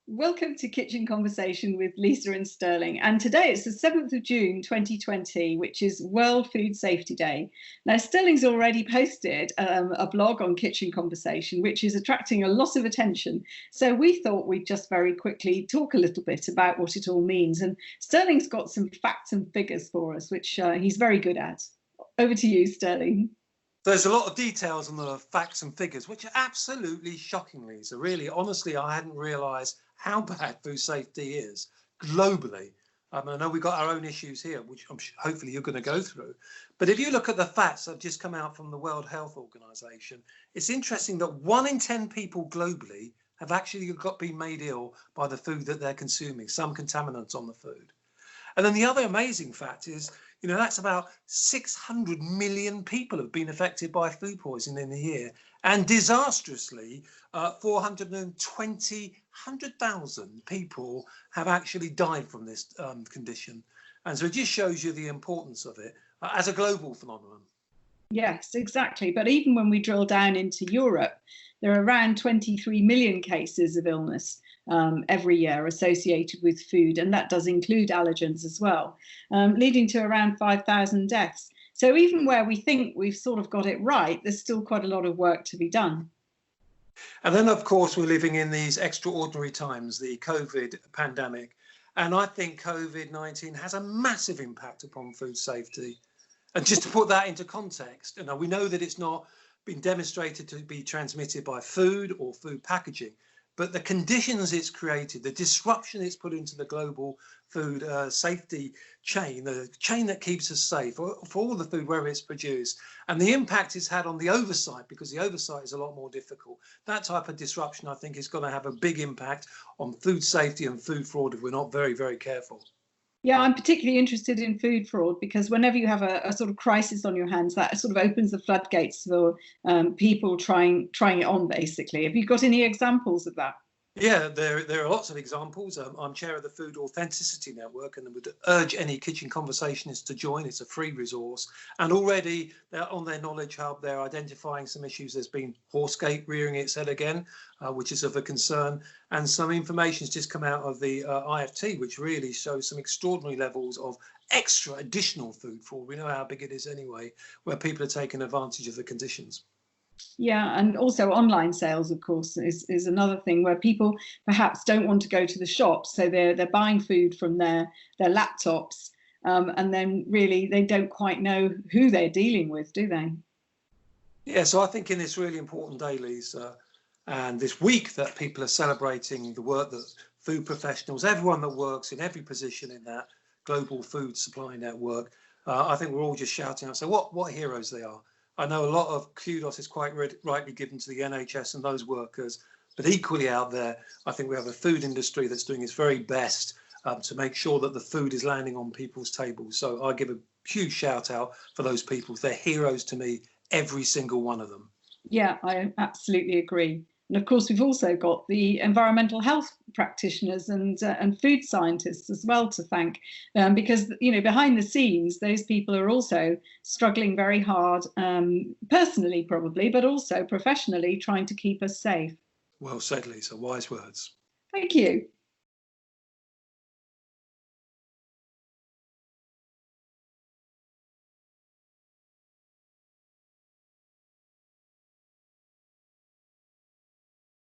Welcome to Kitchen Conversation with Lisa and Sterling. And today it's the 7th of June 2020, which is World Food Safety Day. Now, Sterling's already posted a blog on Kitchen Conversation, which is attracting a lot of attention. So we thought we'd just very quickly talk a little bit about what it all means. And Sterling's got some facts and figures for us, which he's very good at. Over to you, Sterling. There's a lot of details on the facts and figures, which are absolutely shocking, Lisa. Really, honestly, I hadn't realised how bad food safety is globally. I know we've got our own issues here, which hopefully you're going to go through. But if you look at the facts that have just come out from the World Health Organization, it's interesting that 1 in 10 people globally have actually been made ill by the food that they're consuming, some contaminants on the food. And then the other amazing fact is, that's about 600 million people have been affected by food poisoning in a year. And disastrously, 100,000 people have actually died from this condition. And so it just shows you the importance of it as a global phenomenon. Yes, exactly. But even when we drill down into Europe, there are around 23 million cases of illness every year associated with food, and that does include allergens as well, leading to around 5,000 deaths. So even where we think we've sort of got it right, there's still quite a lot of work to be done. And then, of course, we're living in these extraordinary times, the COVID pandemic. And I think COVID-19 has a massive impact upon food safety. And just to put that into context, we know that it's not been demonstrated to be transmitted by food or food packaging, but the conditions it's created, the disruption it's put into the global food safety chain, the chain that keeps us safe for all the food where it's produced, and the impact it's had on the oversight, because the oversight is a lot more difficult. That type of disruption, I think, is going to have a big impact on food safety and food fraud if we're not very, very careful. Yeah, I'm particularly interested in food fraud because whenever you have a sort of crisis on your hands, that sort of opens the floodgates for people trying it on, basically. Have you got any examples of that? Yeah, there are lots of examples. I'm chair of the Food Authenticity Network and would urge any kitchen conversationist to join. It's a free resource. And already they're on their knowledge hub, they're identifying some issues. There's been horsegate rearing its head again, which is of a concern. And some information has just come out of the IFT, which really shows some extraordinary levels of extra additional food fraud. We know how big it is anyway, where people are taking advantage of the conditions. Yeah, and also online sales, of course, is another thing where people perhaps don't want to go to the shops, so they're buying food from their laptops, and then really they don't quite know who they're dealing with, do they? Yeah, so I think in this really important day, Lisa, and this week that people are celebrating the work that food professionals, everyone that works in every position in that global food supply network, I think we're all just shouting out, so what heroes they are. I know a lot of kudos is quite rightly given to the NHS and those workers, but equally out there, I think we have a food industry that's doing its very best to make sure that the food is landing on people's tables. So I give a huge shout out for those people. They're heroes to me, every single one of them. Yeah, I absolutely agree. And of course, we've also got the environmental health practitioners and food scientists as well to thank, because behind the scenes, those people are also struggling very hard, personally probably, but also professionally, trying to keep us safe. Well said, Lisa. Wise words. Thank you.